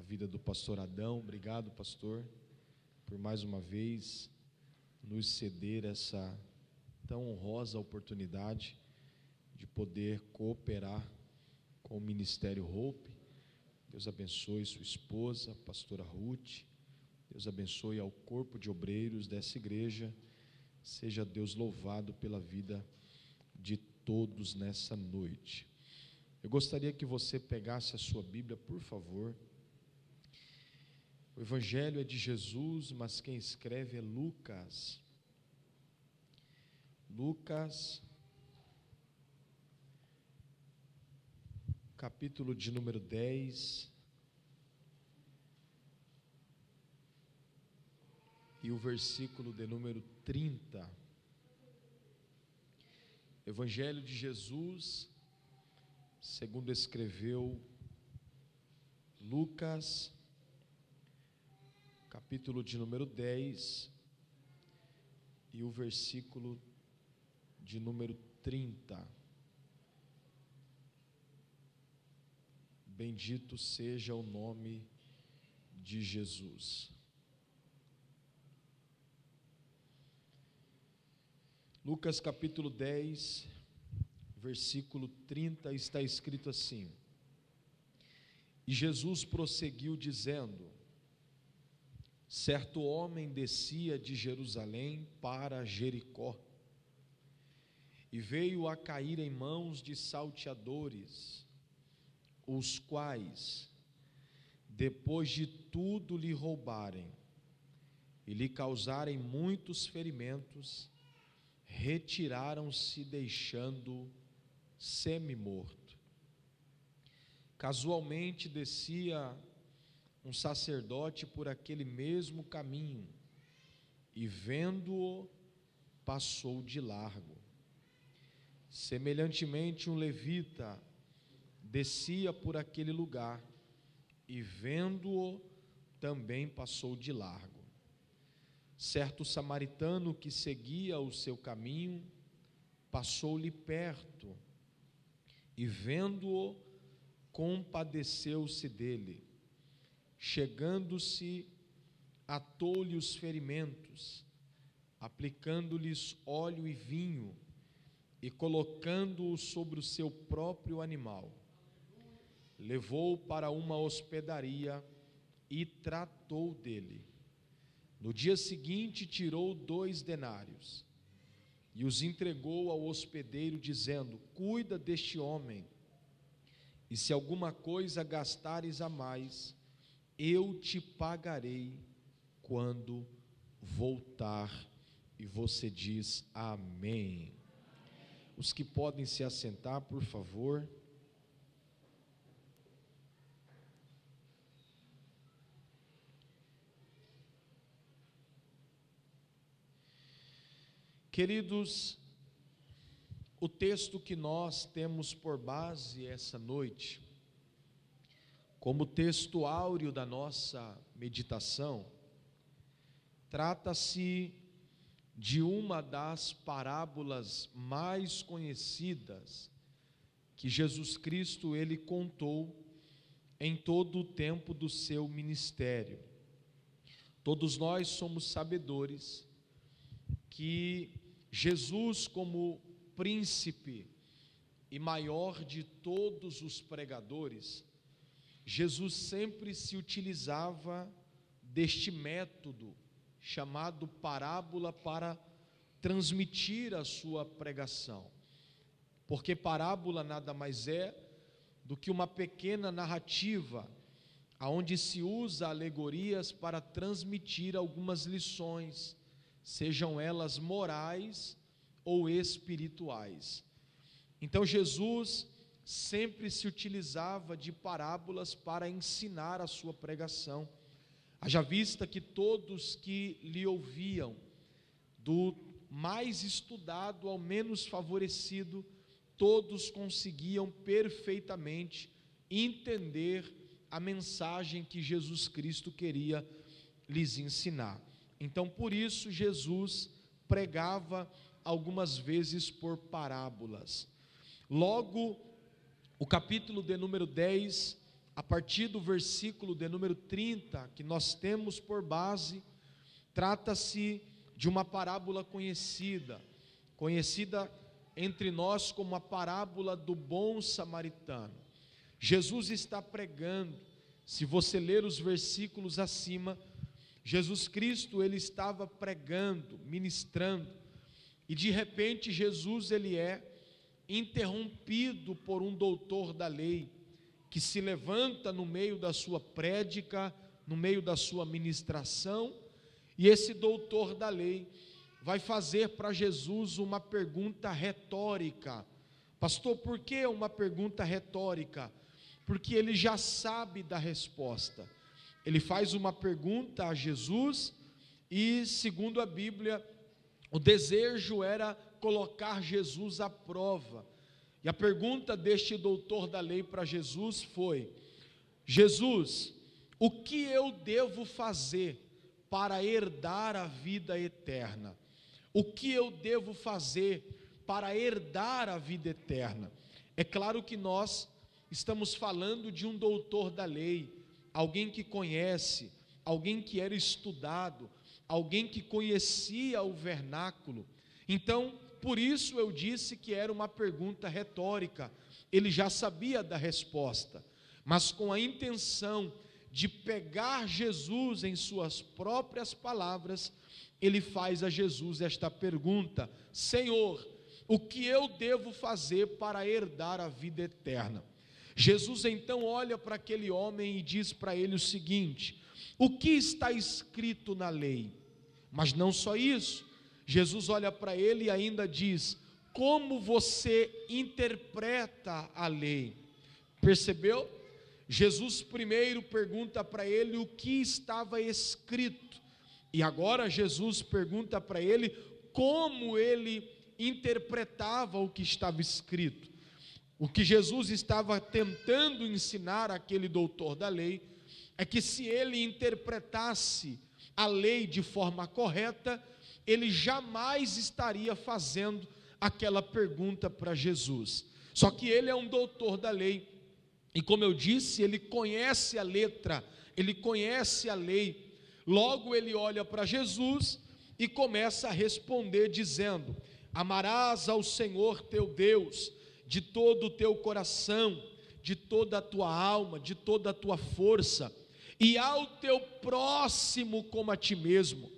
vida do pastor Adão. Obrigado, pastor, por mais uma vez nos ceder essa tão honrosa oportunidade de poder cooperar com o Ministério Hope. Deus abençoe sua esposa, a pastora Ruth. Deus abençoe ao corpo de obreiros dessa igreja. Seja Deus louvado pela vida de todos nessa noite. Eu gostaria que você pegasse a sua Bíblia, por favor. O Evangelho é de Jesus, mas quem escreve é Lucas. Lucas, capítulo de número 10, e o versículo de número 30. Evangelho de Jesus, segundo escreveu Lucas, capítulo de número 10, e o versículo de número 30. Bendito seja o nome de Jesus. Lucas capítulo 10, versículo 30, está escrito assim: E Jesus prosseguiu dizendo: Certo homem descia de Jerusalém para Jericó, e veio a cair em mãos de salteadores, os quais, depois de tudo lhe roubarem e lhe causarem muitos ferimentos, retiraram-se, deixando semi-morto. Casualmente descia um sacerdote por aquele mesmo caminho, e vendo-o, passou de largo. Semelhantemente, um levita descia por aquele lugar, e vendo-o, também passou de largo. Certo samaritano que seguia o seu caminho, passou-lhe perto, e vendo-o, compadeceu-se dele. Chegando-se, atou-lhe os ferimentos, aplicando-lhes óleo e vinho, e colocando-o sobre o seu próprio animal, levou-o para uma hospedaria e tratou dele. No dia seguinte, tirou 2 denários e os entregou ao hospedeiro, dizendo: Cuida deste homem, e se alguma coisa gastares a mais, eu te pagarei quando voltar. E você diz amém. Os que podem se assentar, por favor. Queridos, o texto que nós temos por base essa noite, como texto áureo da nossa meditação, trata-se de uma das parábolas mais conhecidas que Jesus Cristo ele contou em todo o tempo do seu ministério. Todos nós somos sabedores que Jesus, como príncipe e maior de todos os pregadores, Jesus sempre se utilizava deste método chamado parábola para transmitir a sua pregação, porque parábola nada mais é do que uma pequena narrativa, onde se usa alegorias para transmitir algumas lições, sejam elas morais ou espirituais. Então Jesus sempre se utilizava de parábolas para ensinar a sua pregação. Haja vista que todos que lhe ouviam, do mais estudado ao menos favorecido, todos conseguiam perfeitamente entender a mensagem que Jesus Cristo queria lhes ensinar. Então, por isso, Jesus pregava algumas vezes por parábolas. Logo, o capítulo de número 10 a partir do versículo de número 30, que nós temos por base, trata-se de uma parábola conhecida entre nós como a parábola do bom samaritano. Jesus está pregando. Se você ler os versículos acima, Jesus Cristo, ele estava pregando, ministrando, e de repente Jesus, ele é interrompido por um doutor da lei, que se levanta no meio da sua prédica, no meio da sua ministração, e esse doutor da lei vai fazer para Jesus uma pergunta retórica. Pastor, por que uma pergunta retórica? Porque ele já sabe da resposta. Ele faz uma pergunta a Jesus e, segundo a Bíblia, o desejo era colocar Jesus à prova. E a pergunta deste doutor da lei para Jesus foi: Jesus, o que eu devo fazer para herdar a vida eterna? O que eu devo fazer para herdar a vida eterna? É claro que nós estamos falando de um doutor da lei, alguém que conhece, alguém que era estudado, alguém que conhecia o vernáculo. Então, por isso eu disse que era uma pergunta retórica. Ele já sabia da resposta, mas com a intenção de pegar Jesus em suas próprias palavras, ele faz a Jesus esta pergunta: Senhor, o que eu devo fazer para herdar a vida eterna? Jesus então olha para aquele homem e diz para ele o seguinte: o que está escrito na lei? Mas não só isso, Jesus olha para ele e ainda diz: como você interpreta a lei? Percebeu? Jesus primeiro pergunta para ele o que estava escrito, e agora Jesus pergunta para ele como ele interpretava o que estava escrito. O que Jesus estava tentando ensinar àquele doutor da lei é que, se ele interpretasse a lei de forma correta, ele jamais estaria fazendo aquela pergunta para Jesus. Só que ele é um doutor da lei, e como eu disse, ele conhece a letra, ele conhece a lei. Logo ele olha para Jesus e começa a responder dizendo: amarás ao Senhor teu Deus de todo o teu coração, de toda a tua alma, de toda a tua força, e ao teu próximo como a ti mesmo.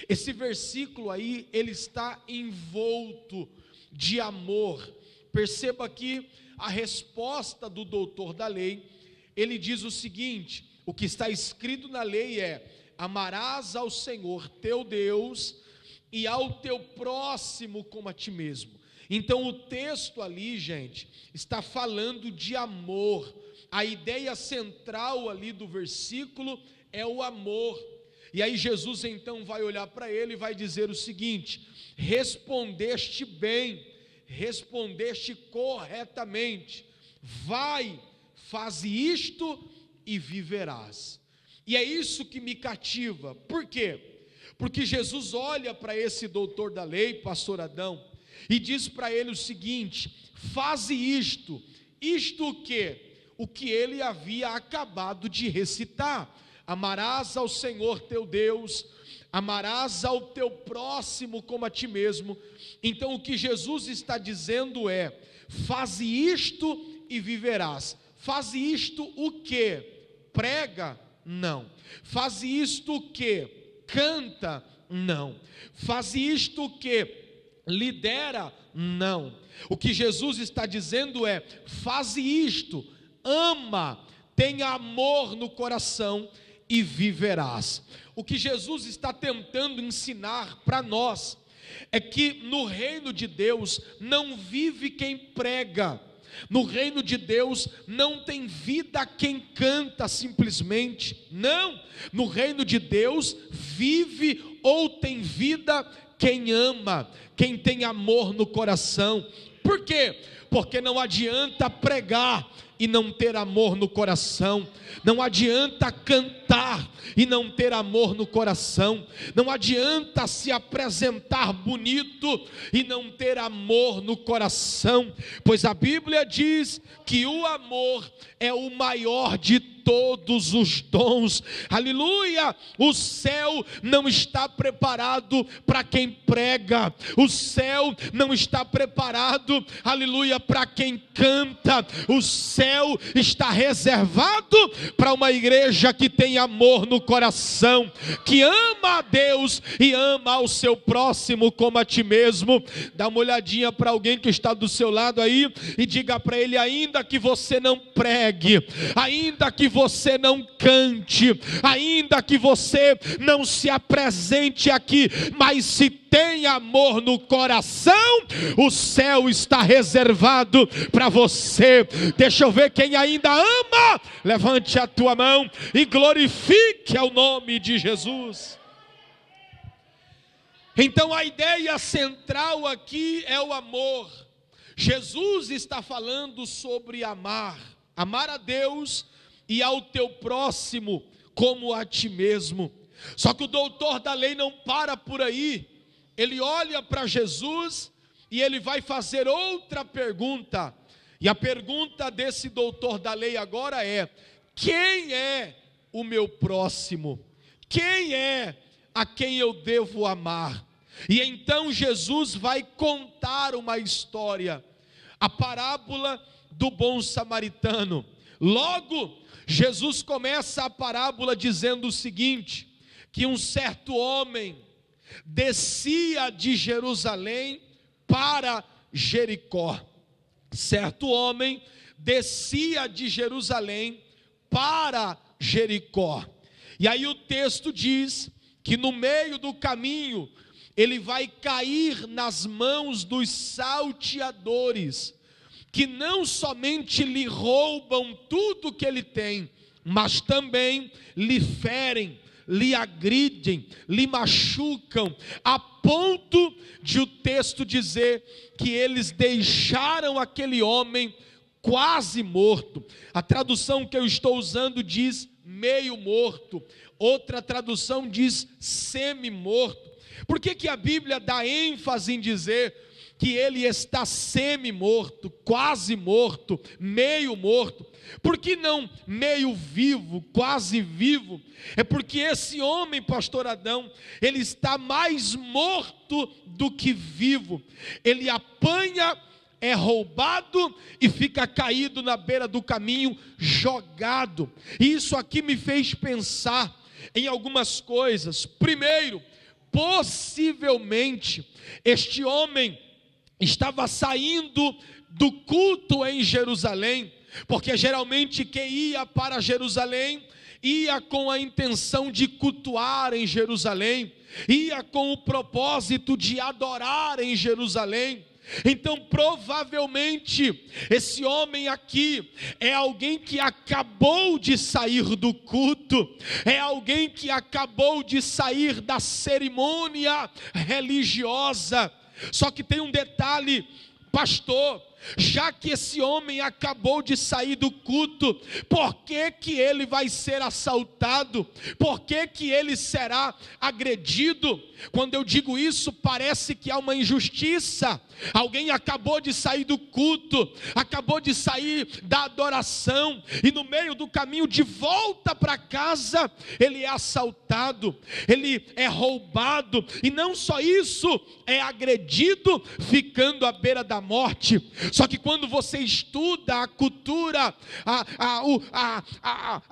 Esse versículo aí, ele está envolto de amor. Perceba aqui a resposta do doutor da lei. Ele diz o seguinte: o que está escrito na lei é: amarás ao Senhor teu Deus e ao teu próximo como a ti mesmo. Então o texto ali, gente, está falando de amor. A ideia central ali do versículo é o amor. E aí Jesus então vai olhar para ele e vai dizer o seguinte: respondeste bem, respondeste corretamente, vai, faze isto e viverás. E é isso que me cativa. Por quê? Porque Jesus olha para esse doutor da lei, pastor Adão, e diz para ele o seguinte: faze isto. Isto o quê? O que ele havia acabado de recitar: amarás ao Senhor teu Deus, amarás ao teu próximo como a ti mesmo. Então o que Jesus está dizendo é: faze isto e viverás. Faze isto o quê? Prega? Não. Faze isto o quê? Canta? Não. Faze isto o quê? Lidera? Não. O que Jesus está dizendo é: faze isto, ama, tenha amor no coração e viverás. O que Jesus está tentando ensinar para nós é que no reino de Deus não vive quem prega. No reino de Deus não tem vida quem canta simplesmente. Não. No reino de Deus vive ou tem vida quem ama, quem tem amor no coração. Por quê? Porque não adianta pregar e não ter amor no coração. Não adianta cantar e não ter amor no coração. Não adianta se apresentar bonito e não ter amor no coração, pois a Bíblia diz que o amor é o maior de todos os dons. Aleluia! O céu não está preparado para quem prega. O céu não está preparado, aleluia, para quem canta. O céu está reservado para uma igreja que tem amor no coração, que ama a Deus e ama ao seu próximo como a ti mesmo. Dá uma olhadinha para alguém que está do seu lado aí e diga para ele: ainda que você não pregue, ainda que você não cante, ainda que você não se apresente aqui, mas se tem amor no coração, o céu está reservado para você. Deixa eu ver quem ainda ama. Levante a tua mão e glorifique ao nome de Jesus. Então a ideia central aqui é o amor. Jesus está falando sobre amar a Deus e ao teu próximo como a ti mesmo. Só que o doutor da lei não para por aí. Ele olha para Jesus e ele vai fazer outra pergunta. E a pergunta desse doutor da lei agora é: quem é o meu próximo? Quem é a quem eu devo amar? E então Jesus vai contar uma história, a parábola do bom samaritano. Logo, Jesus começa a parábola dizendo o seguinte: que um certo homem descia de Jerusalém para Jericó. Certo homem descia de Jerusalém para Jericó. E aí o texto diz que no meio do caminho ele vai cair nas mãos dos salteadores, que não somente lhe roubam tudo que ele tem, mas também lhe ferem, lhe agridem, lhe machucam, a ponto de o texto dizer que eles deixaram aquele homem quase morto. A tradução que eu estou usando diz meio morto, outra tradução diz semi-morto. Por que a Bíblia dá ênfase em dizer que ele está semi-morto, quase morto, meio morto? Por que não meio vivo, quase vivo? É porque esse homem, pastor Adão, ele está mais morto do que vivo. Ele apanha, é roubado e fica caído na beira do caminho, jogado. E isso aqui me fez pensar em algumas coisas. Primeiro, possivelmente este homem estava saindo do culto em Jerusalém, porque geralmente quem ia para Jerusalém ia com a intenção de cultuar em Jerusalém, ia com o propósito de adorar em Jerusalém. Então provavelmente esse homem aqui é alguém que acabou de sair do culto, é alguém que acabou de sair da cerimônia religiosa. Só que tem um detalhe, pastor: já que esse homem acabou de sair do culto, por que ele vai ser assaltado? Por que ele será agredido? Quando eu digo isso, parece que há uma injustiça. Alguém acabou de sair do culto, acabou de sair da adoração, e no meio do caminho de volta para casa, ele é assaltado, ele é roubado, e não só isso, é agredido, ficando à beira da morte. Só que quando você estuda a cultura,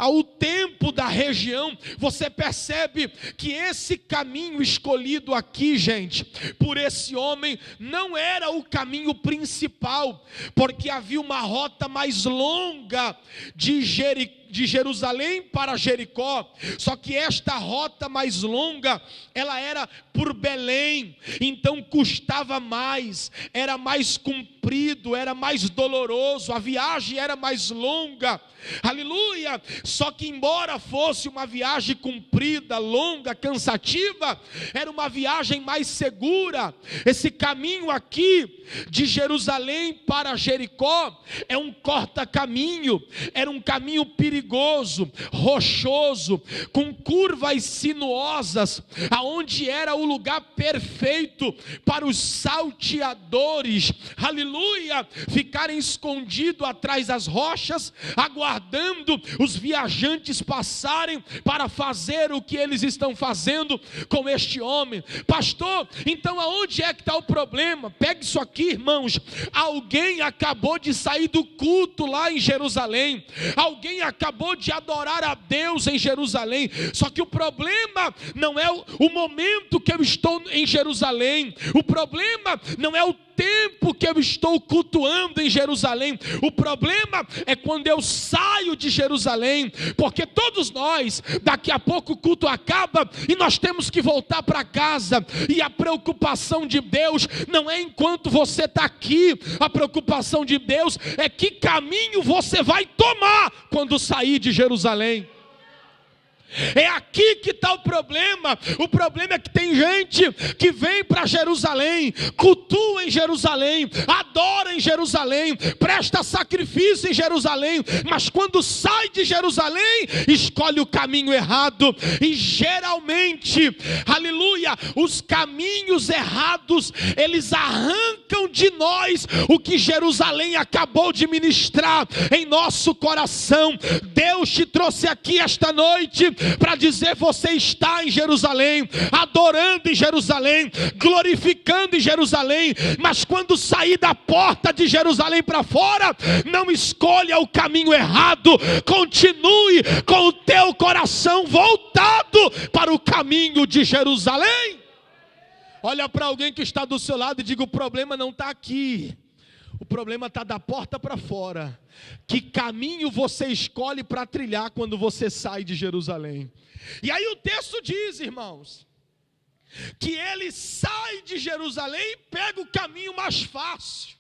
o tempo da região, você percebe que esse caminho escolhido aqui, gente, por esse homem, não era o caminho principal, porque havia uma rota mais longa de Jericó de Jerusalém para Jericó. Só que esta rota mais longa, ela era por Belém, então custava mais, era mais comprido, era mais doloroso, a viagem era mais longa, aleluia. Só que embora fosse uma viagem comprida, longa, cansativa, era uma viagem mais segura. Esse caminho aqui de Jerusalém para Jericó é um corta-caminho, era um caminho perigoso, rochoso, com curvas sinuosas, aonde era o lugar perfeito para os salteadores, aleluia, ficarem escondidos atrás das rochas, aguardando os viajantes passarem para fazer o que eles estão fazendo com este homem. Pastor, então aonde é que está o problema? Pega isso aqui, irmãos. Alguém acabou de sair do culto lá em Jerusalém, alguém acabou de adorar a Deus em Jerusalém, só que o problema não é o momento que eu estou em Jerusalém, o problema não é o tempo que eu estou cultuando em Jerusalém, o problema é quando eu saio de Jerusalém, porque todos nós, daqui a pouco o culto acaba e nós temos que voltar para casa, e a preocupação de Deus não é enquanto você está aqui, a preocupação de Deus é que caminho você vai tomar quando sair de Jerusalém. É aqui que está o problema é que tem gente que vem para Jerusalém, cultua em Jerusalém, adora em Jerusalém, presta sacrifício em Jerusalém, mas quando sai de Jerusalém, escolhe o caminho errado, e geralmente, aleluia, os caminhos errados, eles arrancam de nós o que Jerusalém acabou de ministrar em nosso coração. Deus te trouxe aqui esta noite para dizer: você está em Jerusalém, adorando em Jerusalém, glorificando em Jerusalém, mas quando sair da porta de Jerusalém para fora, não escolha o caminho errado, continue com o teu coração voltado para o caminho de Jerusalém. Olha para alguém que está do seu lado e diga: o problema não está aqui, o problema está da porta para fora. Que caminho você escolhe para trilhar quando você sai de Jerusalém? E aí o texto diz, irmãos, que ele sai de Jerusalém e pega o caminho mais fácil,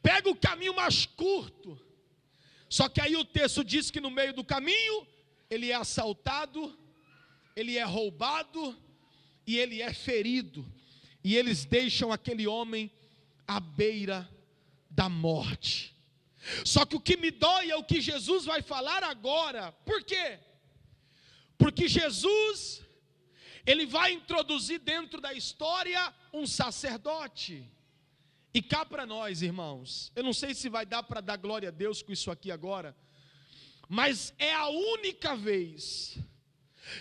pega o caminho mais curto. Só que aí o texto diz que no meio do caminho ele é assaltado, ele é roubado e ele é ferido, e eles deixam aquele homem à beira da morte. Só que o que me dói é o que Jesus vai falar agora. Por quê? Porque Jesus, ele vai introduzir dentro da história um sacerdote. E cá para nós, irmãos, eu não sei se vai dar para dar glória a Deus com isso aqui agora, mas é a única vez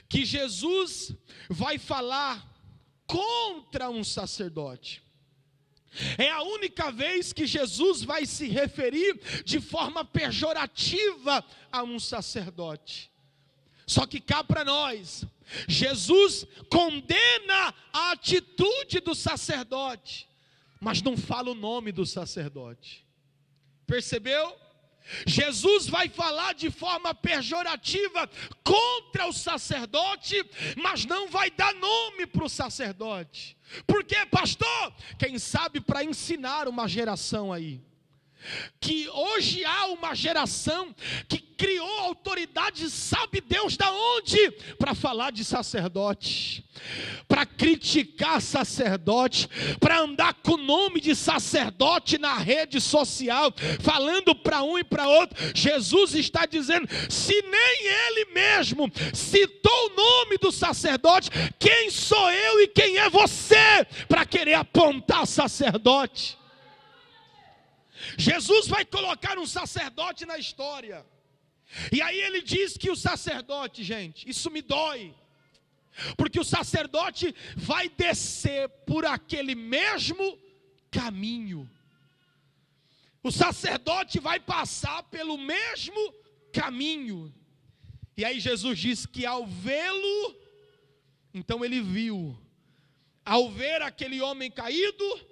que Jesus vai falar contra um sacerdote. É a única vez que Jesus vai se referir de forma pejorativa a um sacerdote. Só que cá para nós, Jesus condena a atitude do sacerdote, mas não fala o nome do sacerdote. Percebeu? Jesus vai falar de forma pejorativa contra o sacerdote, mas não vai dar nome para o sacerdote. Por quê, pastor? Quem sabe para ensinar uma geração aí, que hoje há uma geração que criou autoridade, sabe Deus da onde? Para falar de sacerdote, para criticar sacerdote, para andar com o nome de sacerdote na rede social, falando para um e para outro. Jesus está dizendo: se nem ele mesmo citou o nome do sacerdote, quem sou eu e quem é você para querer apontar sacerdote? Jesus vai colocar um sacerdote na história, e aí ele diz que o sacerdote, gente, isso me dói, porque o sacerdote vai descer por aquele mesmo caminho, o sacerdote vai passar pelo mesmo caminho. E aí Jesus diz que ao vê-lo, então ele viu, ao ver aquele homem caído,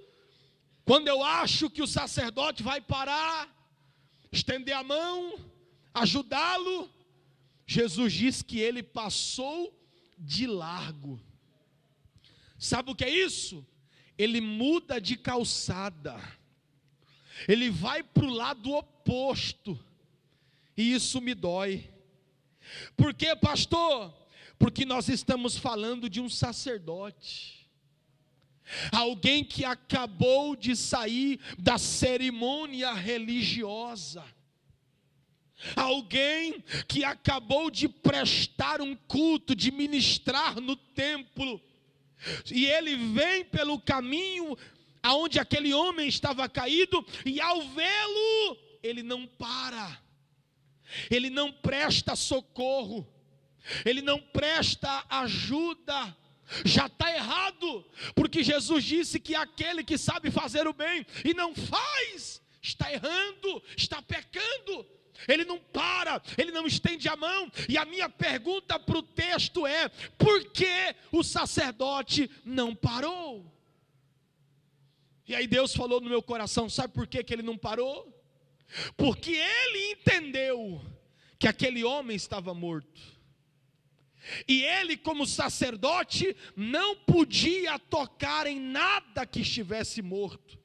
quando eu acho que o sacerdote vai parar, estender a mão, ajudá-lo, Jesus diz que ele passou de largo. Sabe o que é isso? Ele muda de calçada, ele vai para o lado oposto, e isso me dói. Por quê, pastor? Porque nós estamos falando de um sacerdote, alguém que acabou de sair da cerimônia religiosa, alguém que acabou de prestar um culto, de ministrar no templo, e ele vem pelo caminho aonde aquele homem estava caído, e ao vê-lo, ele não para, ele não presta socorro, ele não presta ajuda. Já está errado, porque Jesus disse que aquele que sabe fazer o bem e não faz, está errando, está pecando. Ele não para, ele não estende a mão. E a minha pergunta para o texto é: por que o sacerdote não parou? E aí Deus falou no meu coração: sabe por que ele não parou? Porque ele entendeu que aquele homem estava morto, e ele, como sacerdote, não podia tocar em nada que estivesse morto.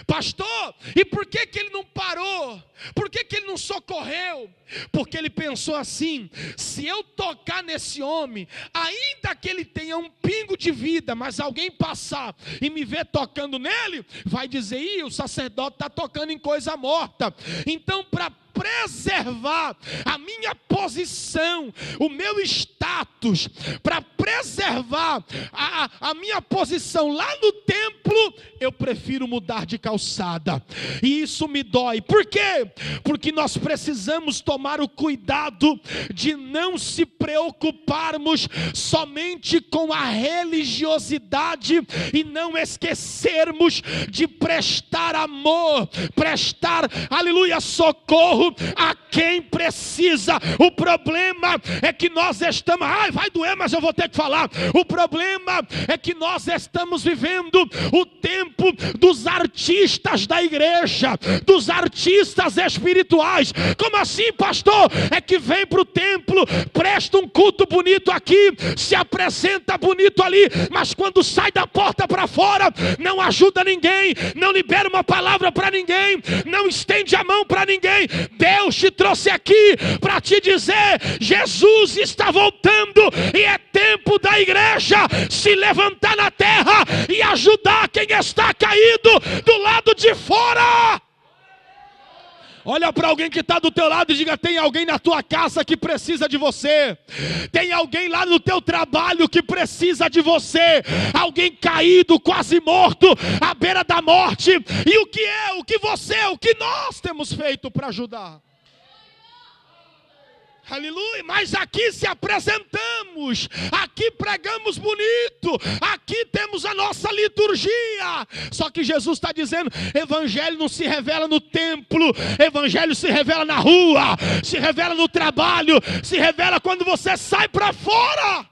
Pastor, e por que ele não parou? Por que ele não socorreu? Porque ele pensou assim: se eu tocar nesse homem, ainda que ele tenha um pingo de vida, mas alguém passar e me ver tocando nele, vai dizer: ih, o sacerdote está tocando em coisa morta. Então, para preservar a minha posição, o meu status, para preservar a minha posição lá no templo, eu prefiro mudar de calçada. E isso me dói. Por quê? Porque nós precisamos tomar o cuidado de não se preocuparmos somente com a religiosidade e não esquecermos de prestar amor, prestar, aleluia, socorro a quem precisa. O problema é que nós estamos, vai doer, mas eu vou ter que falar. O problema é que nós estamos vivendo o tempo dos artistas da igreja, dos artistas espirituais. Como assim, pastor? É que vem para o templo, presta um culto bonito aqui, se apresenta bonito ali, mas quando sai da porta para fora, não ajuda ninguém, não libera uma palavra para ninguém, não estende a mão para ninguém. Deus te trouxe aqui para te dizer: Jesus está voltando, e é tempo da igreja se levantar na terra e ajudar quem está caído do lado de fora. Olha para alguém que está do teu lado e diga: tem alguém na tua casa que precisa de você, tem alguém lá no teu trabalho que precisa de você, alguém caído, quase morto, à beira da morte. E o que nós temos feito para ajudar? Aleluia, mas aqui se apresentamos, aqui pregamos bonito, aqui temos a nossa liturgia. Só que Jesus está dizendo: evangelho não se revela no templo, evangelho se revela na rua, se revela no trabalho, se revela quando você sai para fora.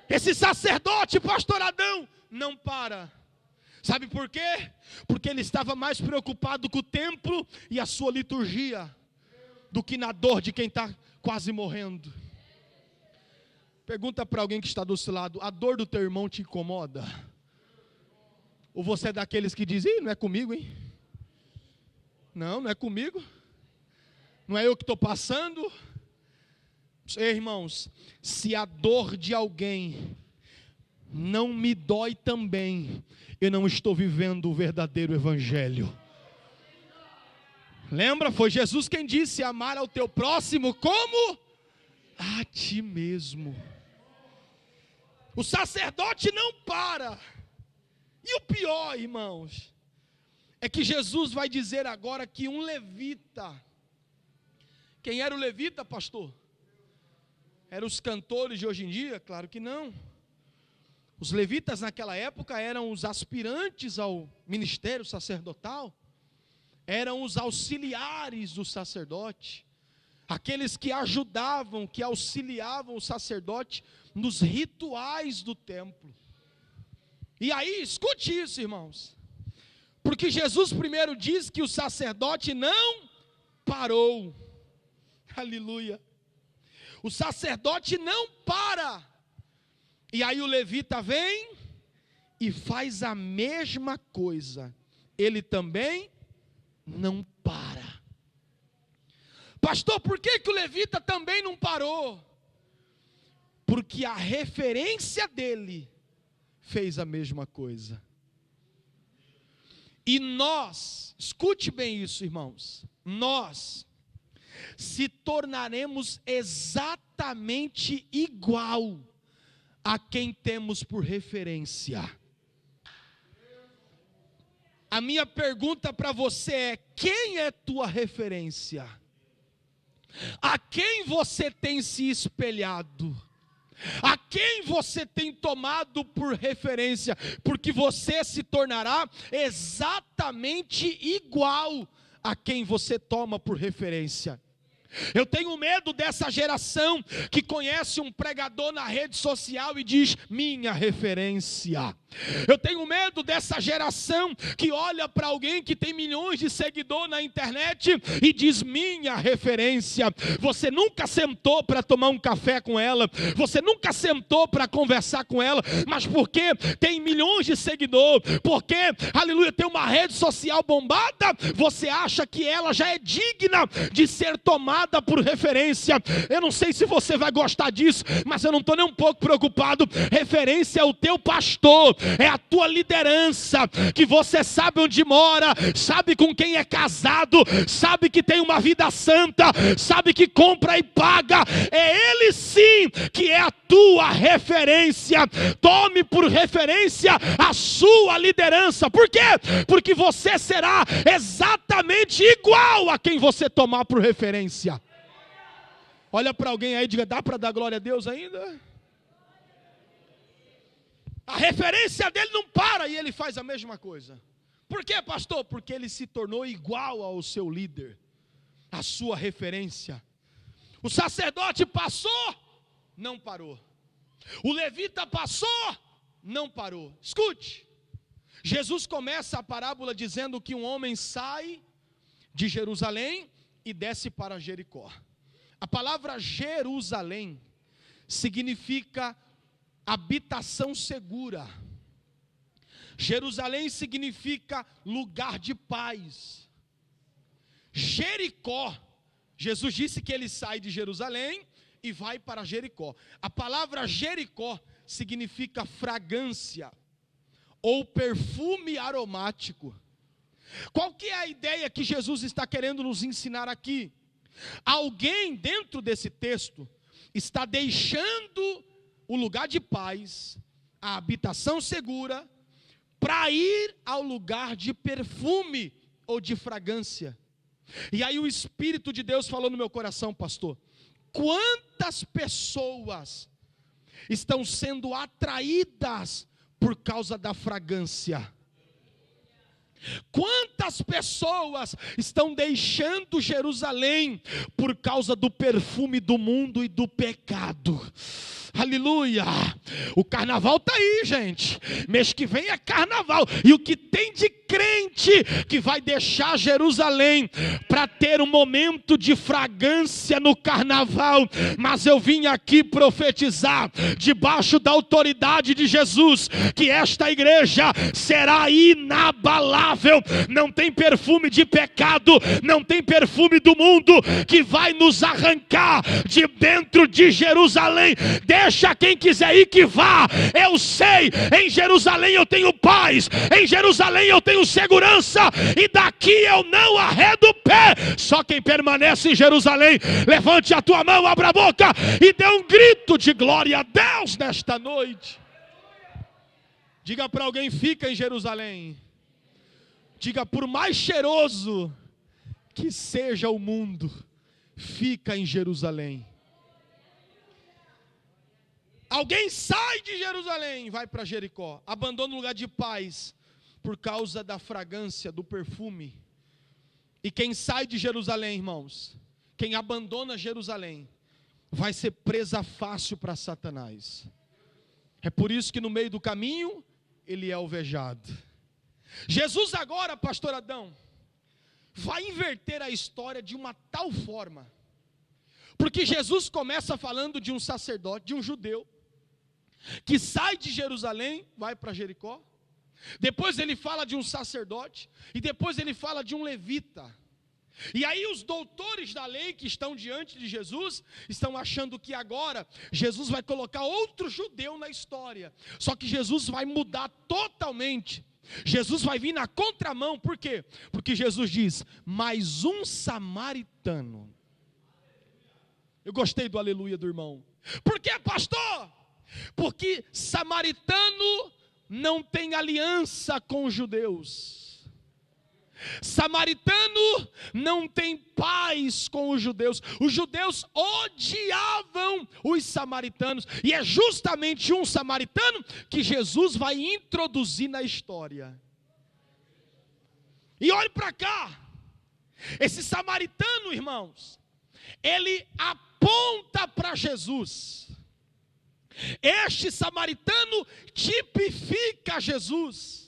Esse sacerdote, pastor Adão, não para. Sabe por quê? Porque ele estava mais preocupado com o templo e a sua liturgia do que na dor de quem está quase morrendo. Pergunta para alguém que está do seu lado: a dor do teu irmão te incomoda? Ou você é daqueles que dizem: não é comigo, hein? Não é comigo, não é eu que estou passando. Ei, irmãos, se a dor de alguém não me dói também, eu não estou vivendo o verdadeiro evangelho. Lembra? Foi Jesus quem disse: amar ao teu próximo como a ti mesmo. O sacerdote não para. E o pior, irmãos, é que Jesus vai dizer agora que um levita. Quem era o levita, pastor? Eram os cantores de hoje em dia? Claro que não. Os levitas naquela época eram os aspirantes ao ministério sacerdotal, eram os auxiliares do sacerdote, aqueles que ajudavam, que auxiliavam o sacerdote nos rituais do templo. E aí, escute isso, irmãos, Porque Jesus primeiro diz que o sacerdote não parou. Aleluia. O sacerdote não para. E aí o levita vem e faz a mesma coisa. Ele também não para. Pastor, por que o levita também não parou? Porque a referência dele fez a mesma coisa. E nós, escute bem isso, irmãos, nós se tornaremos exatamente igual a quem temos por referência. A minha pergunta para você é: quem é tua referência? A quem você tem se espelhado? A quem você tem tomado por referência? Porque você se tornará exatamente igual a quem você toma por referência. Eu tenho medo dessa geração que conhece um pregador na rede social e diz: minha referência. Eu tenho medo dessa geração que olha para alguém que tem milhões de seguidores na internet e diz: minha referência. Você nunca sentou para tomar um café com ela, você nunca sentou para conversar com ela, mas porque tem milhões de seguidores, porque, aleluia, tem uma rede social bombada, você acha que ela já é digna de ser tomada por referência. Eu não sei se você vai gostar disso, mas eu não estou nem um pouco preocupado. Referência é o teu pastor, é a tua liderança, que você sabe onde mora, sabe com quem é casado, sabe que tem uma vida santa, sabe que compra e paga. É ele sim que é a tua referência. Tome por referência a sua liderança. Por quê? Porque você será exatamente igual a quem você tomar por referência. Olha para alguém aí e diga: dá para dar glória a Deus ainda? A referência dele não para e ele faz a mesma coisa. Por quê, pastor? Porque ele se tornou igual ao seu líder, a sua referência. O sacerdote passou, não parou. O levita passou, não parou. Escute, Jesus começa a parábola dizendo que um homem sai de Jerusalém e desce para Jericó. A palavra Jerusalém significa habitação segura. Jerusalém significa lugar de paz. Jericó, Jesus disse que ele sai de Jerusalém e vai para Jericó. A palavra Jericó significa fragrância ou perfume aromático. Qual que é a ideia que Jesus está querendo nos ensinar aqui? Alguém dentro desse texto está deixando o lugar de paz, a habitação segura, para ir ao lugar de perfume ou de fragrância. E aí o Espírito de Deus falou no meu coração, pastor: quantas pessoas estão sendo atraídas por causa da fragrância? Quantas pessoas estão deixando Jerusalém por causa do perfume do mundo e do pecado? Aleluia! O carnaval está aí, gente. Mês que vem é carnaval. E o que tem de crente que vai deixar Jerusalém para ter um momento de fragrância no carnaval? Mas eu vim aqui profetizar, debaixo da autoridade de Jesus, que esta igreja será inabalável. Não tem perfume de pecado, não tem perfume do mundo que vai nos arrancar de dentro de Jerusalém. Deixa quem quiser ir que vá. Eu sei, em Jerusalém eu tenho paz, em Jerusalém eu tenho segurança, e daqui eu não arredo o pé. Só quem permanece em Jerusalém, levante a tua mão, abra a boca e dê um grito de glória a Deus nesta noite. Diga para alguém: fica em Jerusalém. Diga: por mais cheiroso que seja o mundo, fica em Jerusalém. Alguém sai de Jerusalém, vai para Jericó, abandona o lugar de paz por causa da fragrância, do perfume. E quem sai de Jerusalém, irmãos, quem abandona Jerusalém, vai ser presa fácil para Satanás. É por isso que no meio do caminho ele é alvejado. Jesus agora, pastor Adão, vai inverter a história de uma tal forma, porque Jesus começa falando de um sacerdote, de um judeu, que sai de Jerusalém, vai para Jericó. Depois ele fala de um sacerdote, e depois ele fala de um levita. E aí os doutores da lei que estão diante de Jesus, estão achando que agora Jesus vai colocar outro judeu na história. Só que Jesus vai mudar totalmente. Jesus vai vir na contramão, por quê? Porque Jesus diz, mais um samaritano. Eu gostei do aleluia do irmão. Por quê, pastor? Porque samaritano não tem aliança com os judeus. Samaritano não tem paz com os judeus. Os judeus odiavam os samaritanos. E é justamente um samaritano que Jesus vai introduzir na história. E olhe para cá. Esse samaritano, irmãos, ele aponta para Jesus. Este samaritano tipifica Jesus.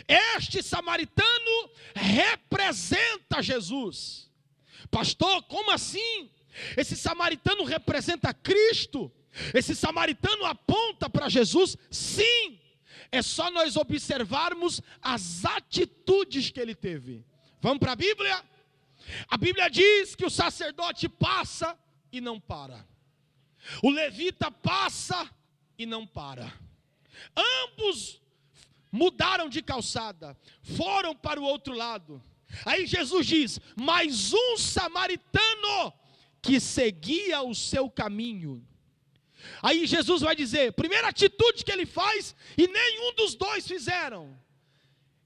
Este samaritano representa Jesus. Pastor, como assim? Esse samaritano representa Cristo? Esse samaritano aponta para Jesus? Sim. É só nós observarmos as atitudes que ele teve. Vamos para a Bíblia? A Bíblia diz que o sacerdote passa e não para. O levita passa e não para. Ambos mudaram de calçada, foram para o outro lado. Aí Jesus diz, mais um samaritano que seguia o seu caminho. Aí Jesus vai dizer, primeira atitude que ele faz, e nenhum dos dois fizeram.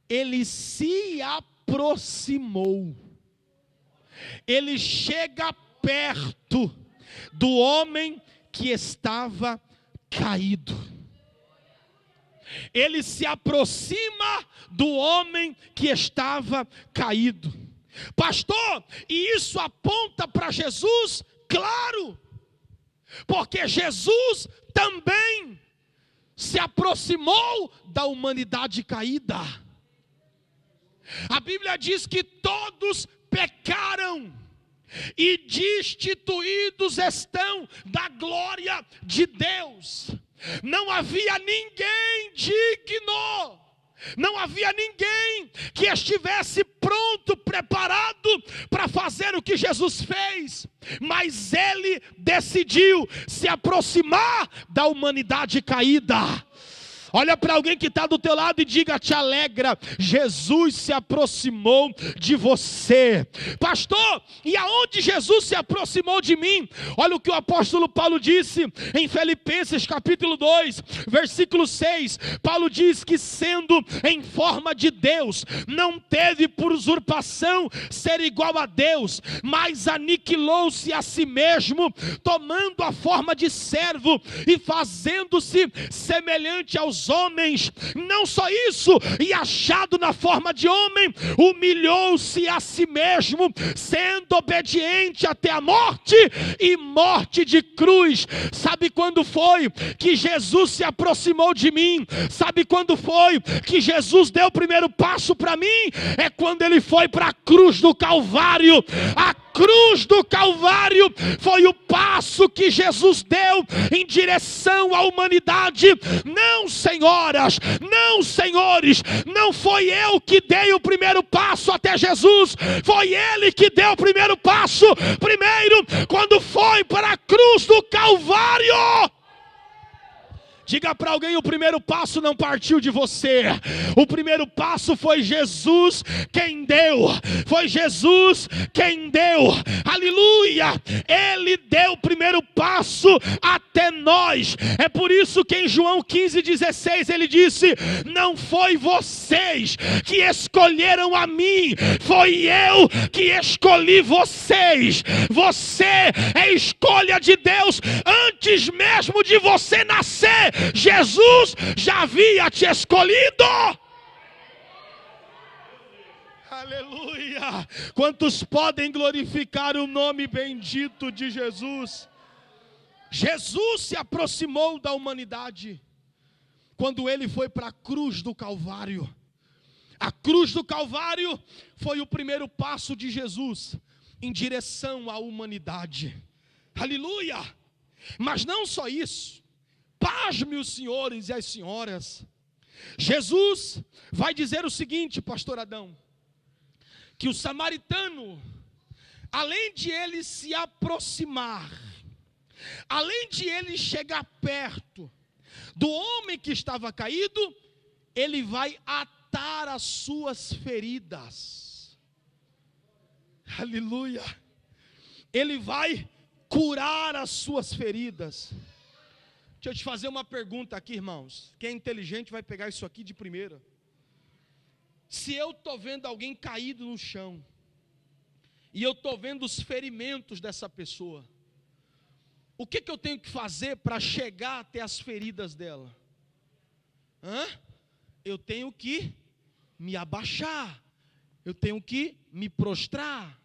Ele se aproximou. Ele chega perto do homem que estava caído. Ele se aproxima do homem que estava caído. Pastor, e isso aponta para Jesus? Claro, porque Jesus também se aproximou da humanidade caída. A Bíblia diz que todos pecaram e destituídos estão da glória de Deus. Não havia ninguém digno, não havia ninguém que estivesse pronto, preparado para fazer o que Jesus fez, mas ele decidiu se aproximar da humanidade caída. Olha para alguém que está do teu lado e diga, te alegra, Jesus se aproximou de você. Pastor, e aonde Jesus se aproximou de mim? Olha o que o apóstolo Paulo disse em Filipenses capítulo 2, versículo 6. Paulo diz que sendo em forma de Deus, não teve por usurpação ser igual a Deus, mas aniquilou-se a si mesmo, tomando a forma de servo e fazendo-se semelhante aos homens. Não só isso, e achado na forma de homem, humilhou-se a si mesmo, sendo obediente até a morte e morte de cruz. Sabe quando foi que Jesus se aproximou de mim? Sabe quando foi que Jesus deu o primeiro passo para mim? É quando ele foi para a cruz do Calvário. A cruz do Calvário foi o passo que Jesus deu em direção à humanidade. Não, senhoras, não, senhores, não foi eu que dei o primeiro passo até Jesus, foi ele que deu o primeiro passo primeiro, quando foi para a cruz do Calvário. Diga para alguém, o primeiro passo não partiu de você. O primeiro passo foi Jesus quem deu. Foi Jesus quem deu. Aleluia! Ele deu o primeiro passo até nós. É por isso que em João 15:16 ele disse, não foi vocês que escolheram a mim, foi eu que escolhi vocês. Você é escolha de Deus antes mesmo de você nascer. Jesus já havia te escolhido. Aleluia! Quantos podem glorificar o nome bendito de Jesus? Jesus se aproximou da humanidade quando ele foi para a cruz do Calvário. A cruz do Calvário foi o primeiro passo de Jesus em direção à humanidade. Aleluia! Mas não só isso. Pasme os senhores e as senhoras. Jesus vai dizer o seguinte, pastor Adão, que o samaritano, além de ele se aproximar, além de ele chegar perto do homem que estava caído, ele vai atar as suas feridas. Aleluia! Ele vai curar as suas feridas. Deixa eu te fazer uma pergunta aqui, irmãos. Quem é inteligente vai pegar isso aqui de primeira. Se eu estou vendo alguém caído no chão, e eu estou vendo os ferimentos dessa pessoa, o que eu tenho que fazer para chegar até as feridas dela? Eu tenho que me abaixar, eu tenho que me prostrar.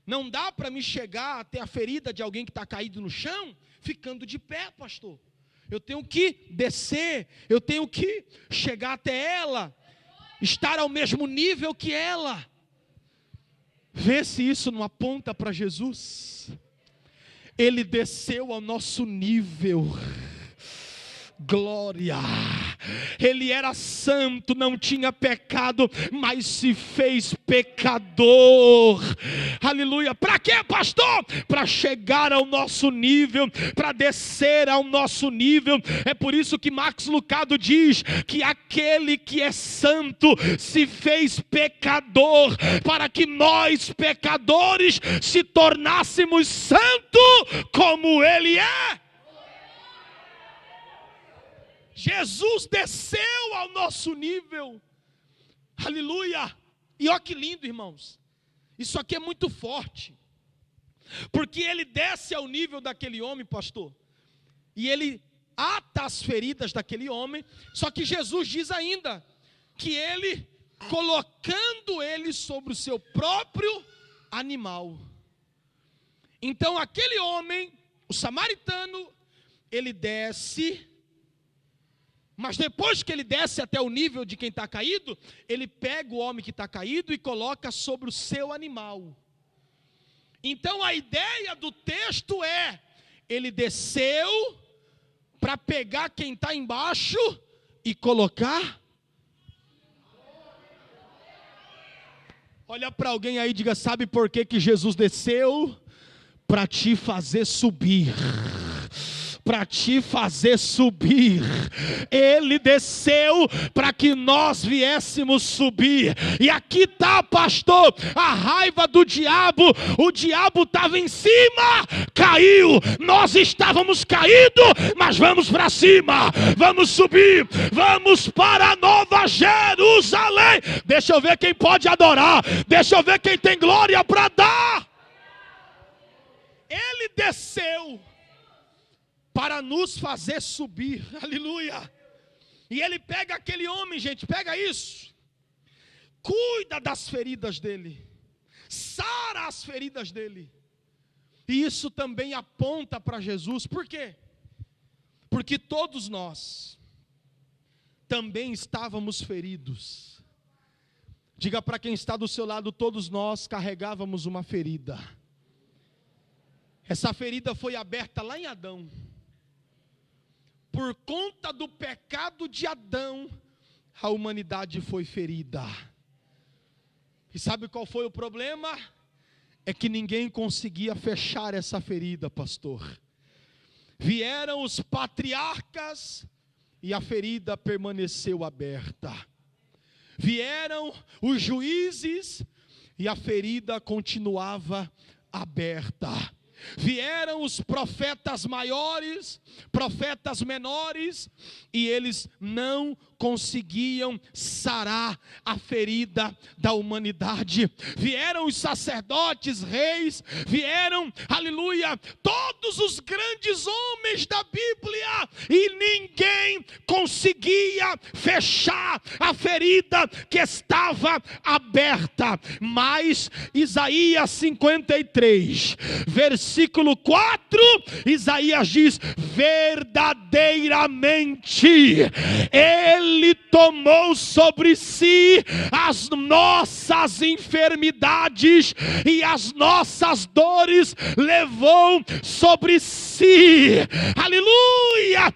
Não dá para me chegar até a ferida de alguém que está caído no chão, ficando de pé, pastor. Eu tenho que descer, eu tenho que chegar até ela, estar ao mesmo nível que ela. Vê se isso não aponta para Jesus. Ele desceu ao nosso nível. Glória! Ele era santo, não tinha pecado, mas se fez pecador. Aleluia! Para quê, pastor? Para chegar ao nosso nível, para descer ao nosso nível. É por isso que Max Lucado diz que aquele que é santo se fez pecador, para que nós pecadores se tornássemos santo como ele é. Jesus desceu ao nosso nível. Aleluia. E olha que lindo, irmãos. Isso aqui é muito forte. Porque ele desce ao nível daquele homem, pastor, e ele ata as feridas daquele homem. Só que Jesus diz ainda que ele, colocando ele sobre o seu próprio animal. Então aquele homem, o samaritano, ele desce. Mas depois que ele desce até o nível de quem está caído, ele pega o homem que está caído e coloca sobre o seu animal. Então a ideia do texto é, ele desceu para pegar quem está embaixo e colocar. Olha para alguém aí e diga, sabe por que Jesus desceu? Para te fazer subir. Para te fazer subir. Ele desceu para que nós viéssemos subir. E aqui está, pastor, a raiva do diabo. O diabo estava em cima, caiu. Nós estávamos caídos, mas vamos para cima, vamos subir, vamos para a Nova Jerusalém. Deixa eu ver quem pode adorar, deixa eu ver quem tem glória para dar. Ele desceu para nos fazer subir, aleluia. E ele pega aquele homem, gente, pega isso, cuida das feridas dele, sara as feridas dele. E isso também aponta para Jesus. Por quê? Porque todos nós também estávamos feridos. Diga para quem está do seu lado, todos nós carregávamos uma ferida. Essa ferida foi aberta lá em Adão. Por conta do pecado de Adão, a humanidade foi ferida. E sabe qual foi o problema? É que ninguém conseguia fechar essa ferida, pastor. Vieram os patriarcas e a ferida permaneceu aberta. Vieram os juízes e a ferida continuava aberta. Vieram os profetas maiores, profetas menores, e eles não conseguiam sarar a ferida da humanidade. Vieram os sacerdotes, reis, vieram, aleluia, todos os grandes homens da Bíblia, e ninguém conseguia fechar a ferida que estava aberta. Mas Isaías 53, versículo 4, Isaías diz: verdadeiramente Ele Ele tomou sobre si as nossas enfermidades e as nossas dores levou sobre si. Aleluia!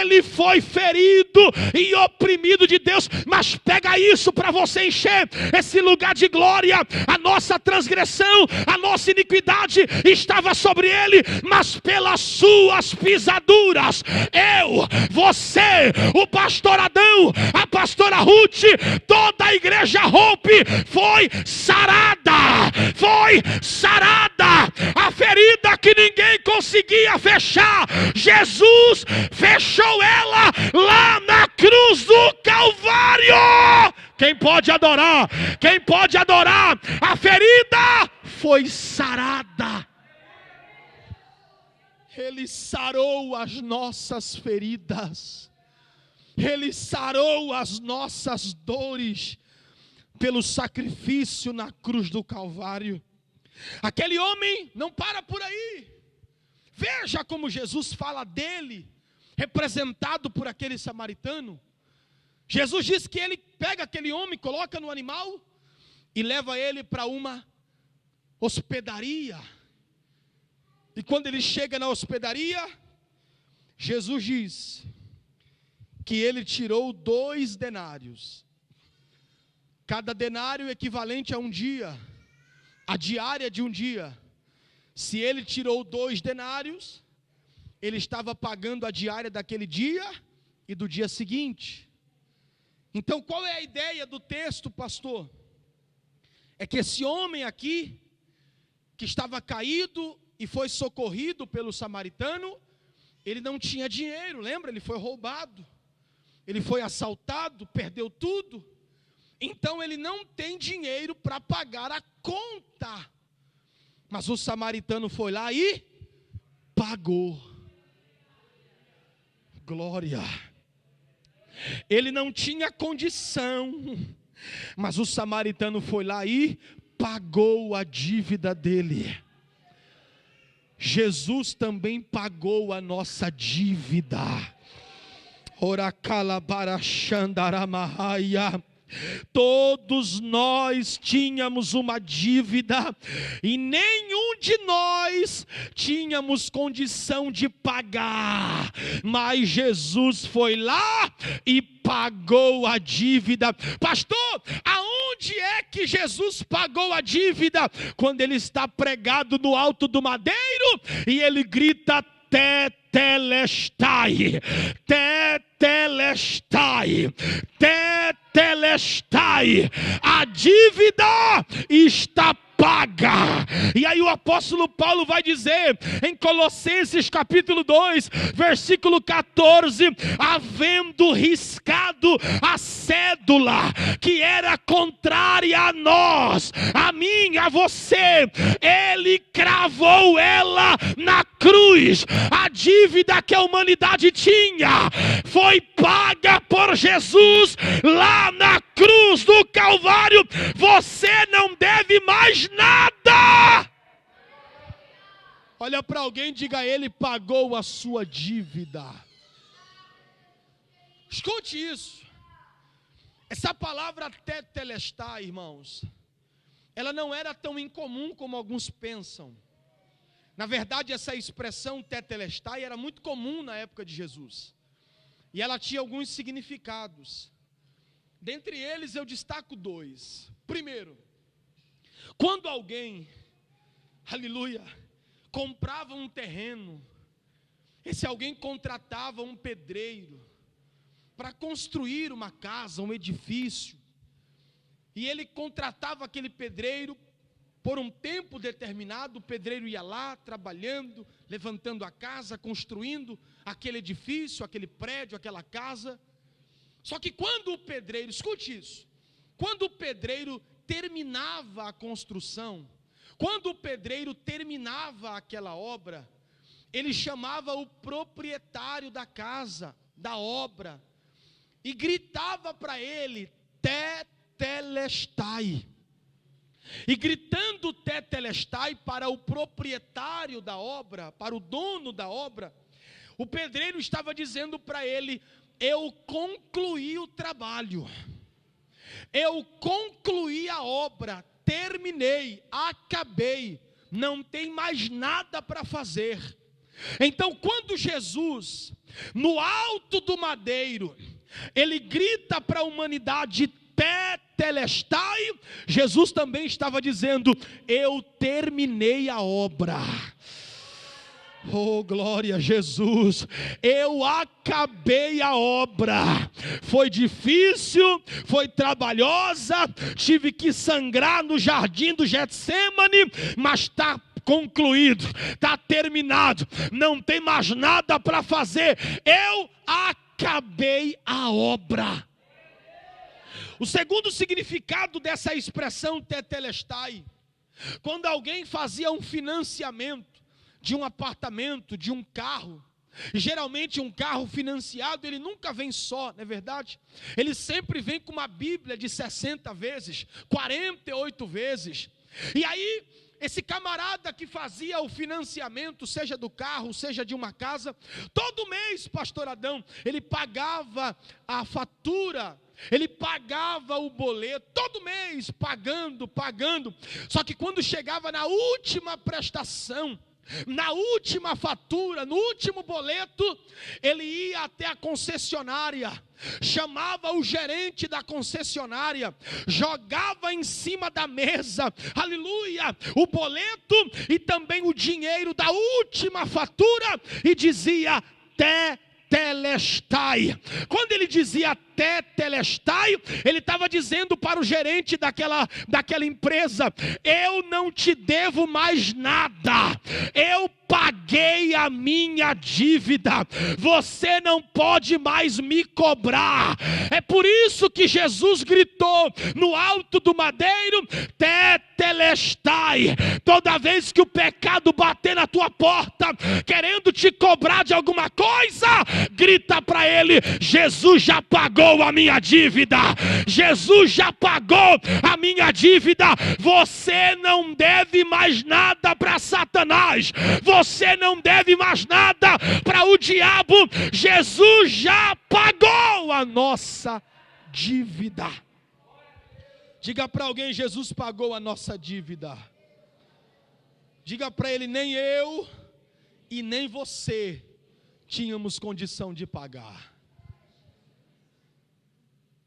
Ele foi ferido e oprimido de Deus. Mas pega isso para você encher esse lugar de glória. A nossa transgressão, a nossa iniquidade estava sobre ele, mas pelas suas pisaduras, eu, você, o pastor Adão, a pastora Ruth, toda a igreja Hope foi sarada. Foi sarada. A ferida que ninguém conseguia fechar, Jesus fechou ela lá na cruz do Calvário. Quem pode adorar? Quem pode adorar? A ferida foi sarada. Ele sarou as nossas feridas. Ele sarou as nossas dores pelo sacrifício na cruz do Calvário. Aquele homem não para por aí. Veja como Jesus fala dele, representado por aquele samaritano. Jesus diz que ele pega aquele homem, coloca no animal e leva ele para uma hospedaria. E quando ele chega na hospedaria, Jesus diz que ele tirou 2 denários. Cada denário equivalente a um dia, a diária de um dia. Se ele tirou 2 denários, ele estava pagando a diária daquele dia e do dia seguinte. Então qual é a ideia do texto, pastor? É que esse homem aqui, que estava caído e foi socorrido pelo samaritano, ele não tinha dinheiro, lembra? Ele foi roubado, ele foi assaltado, perdeu tudo. Então ele não tem dinheiro para pagar a conta. Mas o samaritano foi lá e pagou. Glória. Ele não tinha condição, mas o samaritano foi lá e pagou a dívida dele. Jesus também pagou a nossa dívida. Oracalabarachandaramahaya. Todos nós tínhamos uma dívida e nenhum de nós tínhamos condição de pagar, mas Jesus foi lá e pagou a dívida. Pastor, aonde é que Jesus pagou a dívida? Quando ele está pregado no alto do madeiro e ele grita: Tetelestai, Tetelestai, Tetelestai, a dívida está paga. E aí o apóstolo Paulo vai dizer em Colossenses capítulo 2, versículo 14: havendo riscado a cédula que era contrária a nós, a mim, a você, ele cravou ela na cruz. A dívida que a humanidade tinha foi paga por Jesus lá na cruz do Calvário. Você não deve mais nada. Olha para alguém e diga: ele pagou a sua dívida. Escute isso. Essa palavra tetelestai, irmãos, ela não era tão incomum como alguns pensam. Na verdade, essa expressão tetelestai era muito comum na época de Jesus. E ela tinha alguns significados. Dentre eles eu destaco 2. Primeiro, quando alguém, aleluia, comprava um terreno, esse alguém contratava um pedreiro para construir uma casa, um edifício, e ele contratava aquele pedreiro por um tempo determinado. O pedreiro ia lá trabalhando, levantando a casa, construindo aquele edifício, aquele prédio, aquela casa. Só que quando o pedreiro, escute isso, quando o pedreiro terminava a construção, quando o pedreiro terminava aquela obra, ele chamava o proprietário da casa, da obra, e gritava para ele: tetelestai. E gritando tetelestai para o proprietário da obra, para o dono da obra, o pedreiro estava dizendo para ele: eu concluí o trabalho, eu concluí a obra, terminei, acabei, não tem mais nada para fazer. Então, quando Jesus, no alto do madeiro, ele grita para a humanidade, tetelestai, Jesus também estava dizendo, eu terminei a obra. Oh, glória a Jesus, eu acabei a obra. Foi difícil, foi trabalhosa, tive que sangrar no jardim do Getsemane, mas está concluído, está terminado, não tem mais nada para fazer, eu acabei a obra. O segundo significado dessa expressão tetelestai, quando alguém fazia um financiamento de um apartamento, de um carro, geralmente um carro financiado, ele nunca vem só, não é verdade? Ele sempre vem com uma Bíblia de 60 vezes, 48 vezes, e aí esse camarada que fazia o financiamento, seja do carro, seja de uma casa, todo mês, pastor Adão, ele pagava a fatura, ele pagava o boleto, todo mês, pagando, só que quando chegava na última prestação, na última fatura, no último boleto, ele ia até a concessionária, chamava o gerente da concessionária, jogava em cima da mesa, aleluia, o boleto e também o dinheiro da última fatura e dizia tetelestai. Quando ele dizia tetelestai, ele estava dizendo para o gerente daquela empresa, eu não te devo mais nada, eu paguei a minha dívida, você não pode mais me cobrar. É por isso que Jesus gritou no alto do madeiro, tetelestai. Toda vez que o pecado bater na tua porta, querendo te cobrar de alguma coisa, grita para ele, Jesus já pagou a minha dívida, Jesus já pagou a minha dívida, você não deve mais nada para Satanás, você não deve mais nada para o diabo, Jesus já pagou a nossa dívida. Diga para alguém, Jesus pagou a nossa dívida. Diga para ele, nem eu e nem você tínhamos condição de pagar.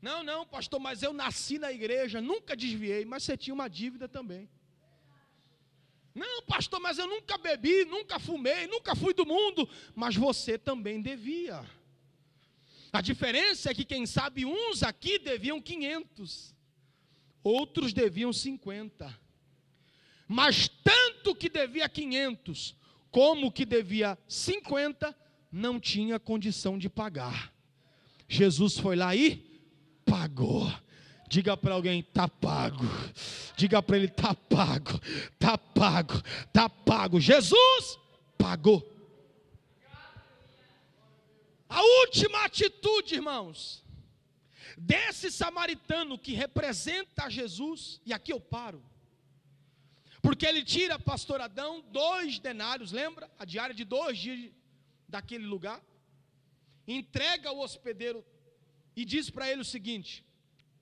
Não, pastor, mas eu nasci na igreja, nunca desviei, mas você tinha uma dívida também. Não, pastor, mas eu nunca bebi, nunca fumei, nunca fui do mundo, mas você também devia. A diferença é que quem sabe uns aqui deviam 500, outros deviam 50. Mas tanto que devia 500, como que devia 50, não tinha condição de pagar. Jesus foi lá e pagou. Diga para alguém, está pago. Diga para ele, está pago, está pago, está pago. Jesus pagou. A última atitude, irmãos, desse samaritano que representa Jesus, e aqui eu paro, porque ele tira, pastor Adão, 2 denários, lembra? A diária de 2 dias daquele lugar, entrega ao hospedeiro e diz para ele o seguinte,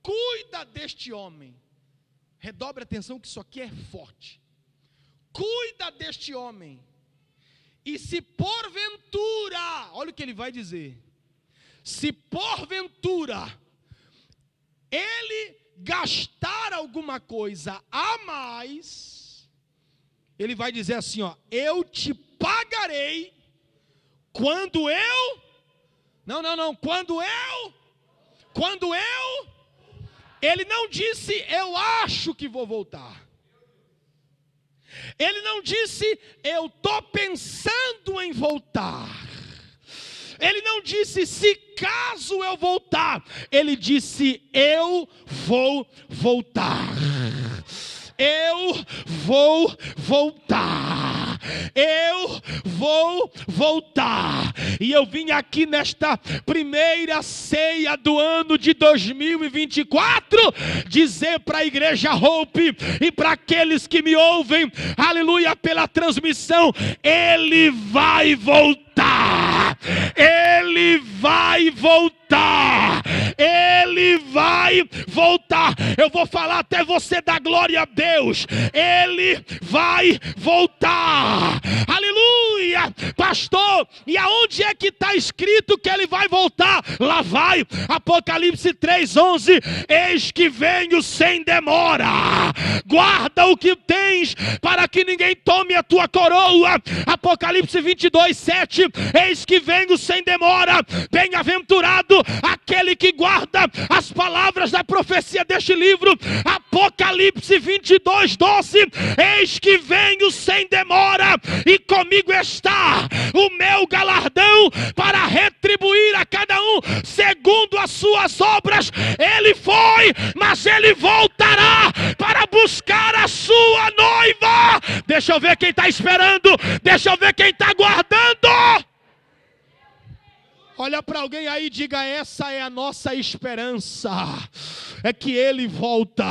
cuida deste homem, redobre a atenção que isso aqui é forte, cuida deste homem, e se porventura, olha o que ele vai dizer, se porventura ele gastar alguma coisa a mais, ele vai dizer assim, ó, eu te pagarei quando eu, quando eu, ele não disse, eu acho que vou voltar. Ele não disse, eu estou pensando em voltar. Ele não disse, se caso eu voltar. Ele disse, eu vou voltar. Eu vou voltar. Eu vou voltar. E eu vim aqui nesta primeira ceia do ano de 2024 dizer para a igreja Hope e para aqueles que me ouvem, aleluia, pela transmissão, ele vai voltar. Ele Ele vai voltar. Ele vai voltar. Eu vou falar até você dar glória a Deus. Ele vai voltar. Aleluia. Pastor, e aonde é que está escrito que ele vai voltar? Lá vai, Apocalipse 3:11. Eis que venho sem demora. Guarda o que tens, para que ninguém tome a tua coroa. Apocalipse 22:7. Eis que venho sem demora. Bem-aventurado aquele que guarda as palavras da profecia deste livro. Apocalipse 22:12. Eis que venho sem demora, e comigo está o meu galardão para retribuir a cada um segundo as suas obras. Ele foi, mas ele voltará para buscar a sua noiva. Deixa eu ver quem está esperando. Deixa eu ver quem está aguardando. Olha para alguém aí e diga: essa é a nossa esperança. É que ele volta,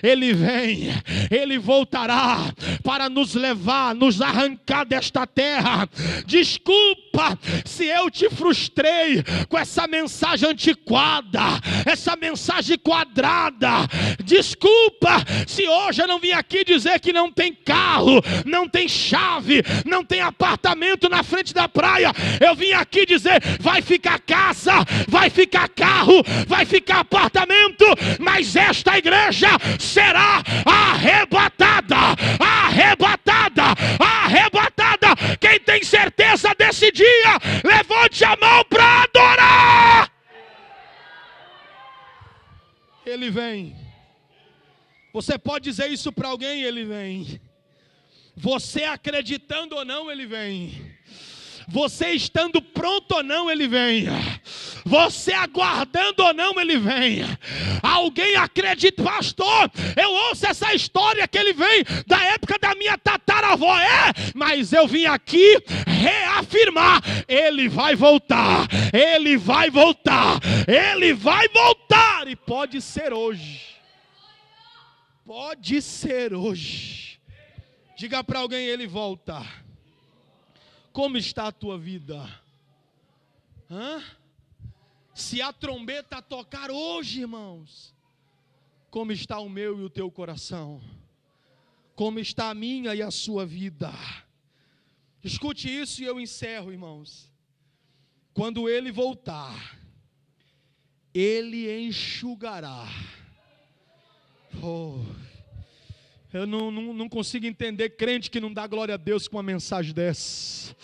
ele vem, ele voltará para nos levar, nos arrancar desta terra. Desculpa se eu te frustrei com essa mensagem antiquada, essa mensagem quadrada. Desculpa se hoje eu não vim aqui dizer que não tem carro, não tem chave, não tem apartamento na frente da praia. Eu vim aqui dizer: vai ficar casa, vai ficar carro, vai ficar apartamento, mas esta igreja será arrebatada, arrebatada, arrebatada. Quem tem certeza desse dia, levante a mão para adorar. Ele vem. Você pode dizer isso para alguém? Ele vem. Você acreditando ou não, ele vem. Você estando pronto ou não, ele vem. Você aguardando ou não, ele vem. Alguém acredita? Pastor, eu ouço essa história que ele vem da época da minha tataravó. Mas eu vim aqui reafirmar: ele vai voltar. Ele vai voltar. Ele vai voltar. E pode ser hoje. Pode ser hoje. Diga para alguém: ele volta. Como está a tua vida? Se a trombeta tocar hoje, irmãos, como está o meu e o teu coração? Como está a minha e a sua vida? Escute isso e eu encerro, irmãos. Quando ele voltar, ele enxugará. Eu não consigo entender crente que não dá glória a Deus com uma mensagem dessa.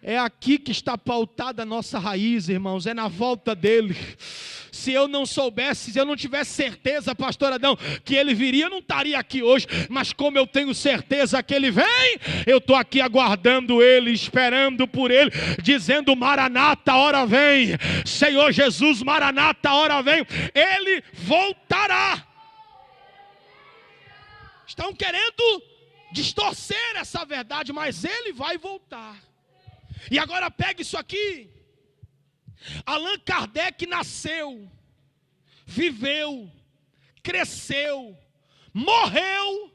É aqui que está pautada a nossa raiz, irmãos, é na volta dele. Se eu não soubesse, se eu não tivesse certeza, pastor Adão, que ele viria, eu não estaria aqui hoje. Mas como eu tenho certeza que ele vem, eu estou aqui aguardando ele, esperando por ele, dizendo: Maranata, hora vem. Senhor Jesus, Maranata, hora vem. Ele voltará. Estão querendo distorcer essa verdade, mas ele vai voltar. E agora pega isso aqui. Allan Kardec nasceu, viveu, cresceu, morreu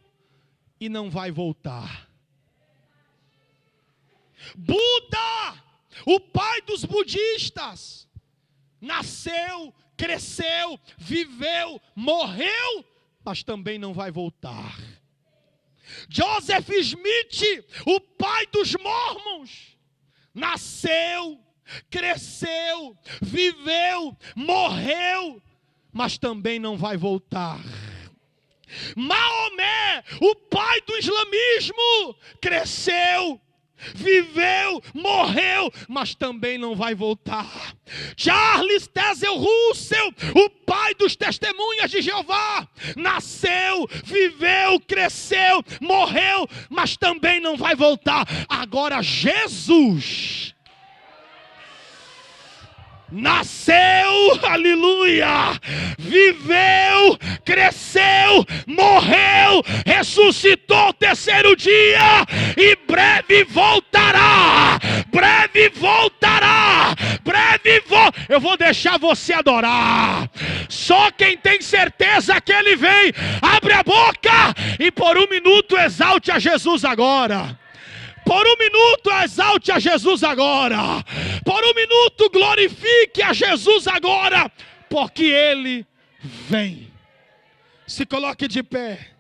e não vai voltar. Buda, o pai dos budistas, nasceu, cresceu, viveu, morreu, mas também não vai voltar. Joseph Smith, o pai dos mormons, nasceu, cresceu, viveu, morreu, mas também não vai voltar. Maomé, o pai do islamismo, cresceu, viveu, morreu, mas também não vai voltar. Charles Taze Russell, o pai dos testemunhas de Jeová, nasceu, viveu, cresceu, morreu, mas também não vai voltar. Agora Jesus nasceu, aleluia, viveu, cresceu, morreu, ressuscitou ao terceiro dia e breve voltará, breve voltará, eu vou deixar você adorar. Só quem tem certeza que ele vem, abre a boca e por um minuto exalte a Jesus agora. Por um minuto exalte a Jesus agora. Por um minuto glorifique a Jesus agora, porque Ele vem. Se coloque de pé.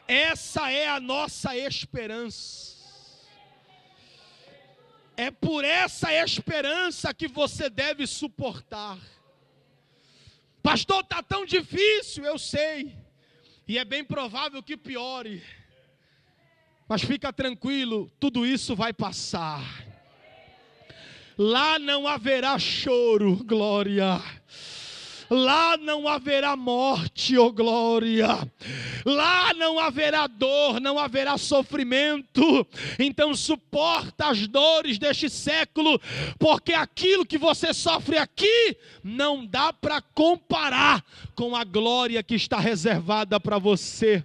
Essa é a nossa esperança. É por essa esperança que você deve suportar. Pastor, está tão difícil, eu sei. E é bem provável que piore. Mas fica tranquilo, tudo isso vai passar. Lá não haverá choro, glória. Lá não haverá morte, oh glória. Lá não haverá dor, não haverá sofrimento. Então suporta as dores deste século, porque aquilo que você sofre aqui não dá para comparar com a glória que está reservada para você.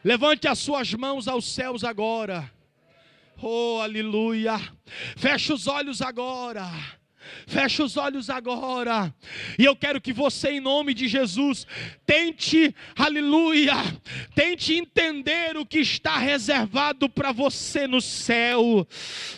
Levante as suas mãos aos céus agora. Oh, aleluia. Feche os olhos agora. Feche os olhos agora. E eu quero que você, em nome de Jesus, tente, aleluia, tente entender o que está reservado para você no céu.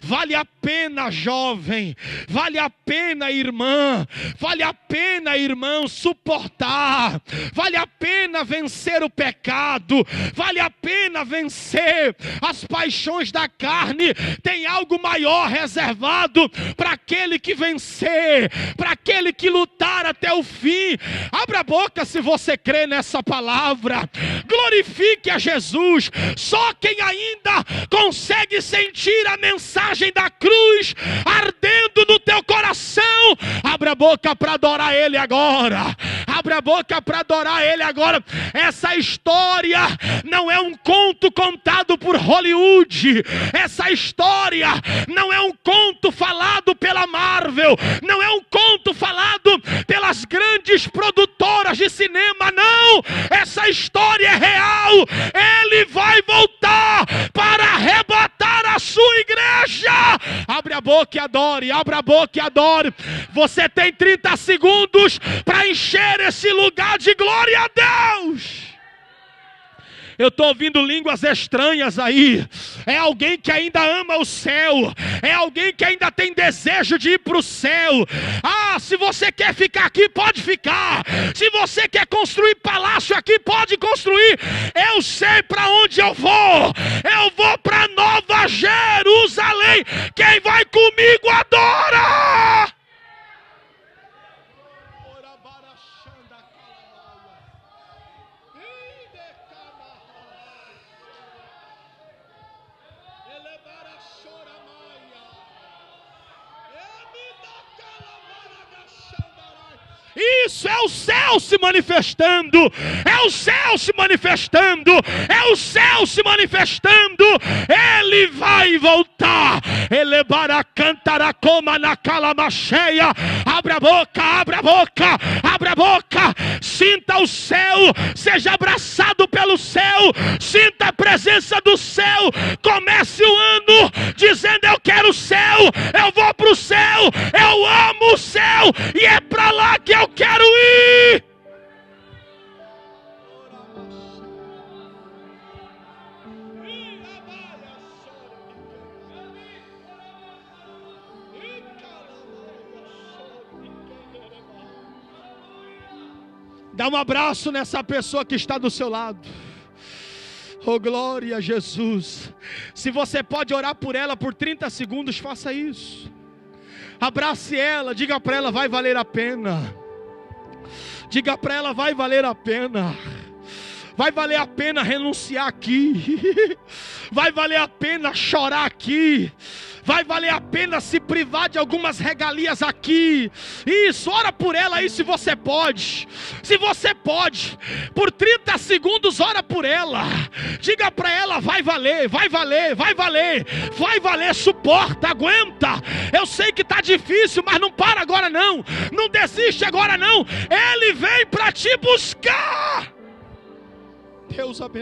Vale a pena, jovem, vale a pena, irmã, vale a pena, irmão, suportar, vale a pena vencer o pecado, vale a pena vencer as paixões da carne. Tem algo maior reservado para aquele que vencer, para aquele que lutar até o fim. Abra a boca se você crê nessa palavra. Glorifique a Jesus. Só quem ainda consegue sentir a mensagem da cruz ardendo no teu coração, abra a boca para adorar Ele agora. Abra a boca para adorar Ele agora. Essa história não é um conto contado por Hollywood. Essa história não é um conto falado pela Marvel. Não é um conto falado pelas grandes produtoras de cinema, não. Essa história é real. Ele vai voltar para arrebatar a sua igreja. Abre a boca e adore, abre a boca e adore. Você tem 30 segundos para encher esse lugar de glória a Deus. Eu estou ouvindo línguas estranhas aí. É alguém que ainda ama o céu. É alguém que ainda tem desejo de ir para o céu. Ah, se você quer ficar aqui, pode ficar. Se você quer construir palácio aqui, pode construir. Eu sei para onde eu vou. Eu vou para Nova Jerusalém. Quem vai comigo adora. Isso é o céu se manifestando. É o céu se manifestando. É o céu se manifestando. Ele vai voltar. Ele baracantará como na calamacheia. Abre a boca, abre a boca, abre a boca. Sinta o céu. Seja abraçado pelo céu. Sinta a presença do céu. Comece o ano dizendo: eu quero o céu. Eu vou para o céu. Eu amo o céu. E é para lá que eu quero ir. Dá um abraço nessa pessoa que está do seu lado. Oh, glória a Jesus. Se você pode orar por ela por 30 segundos, faça isso. Abrace ela, diga para ela: vai valer a pena. Diga para ela: vai valer a pena. Vai valer a pena renunciar aqui. Vai valer a pena chorar aqui. Vai valer a pena se privar de algumas regalias aqui. Isso, ora por ela aí se você pode. Se você pode, por 30 segundos ora por ela. Diga para ela: vai valer, vai valer, vai valer. Vai valer, suporta, aguenta. Eu sei que está difícil, mas não para agora não. Não desiste agora não. Ele vem para te buscar. Deus abençoe.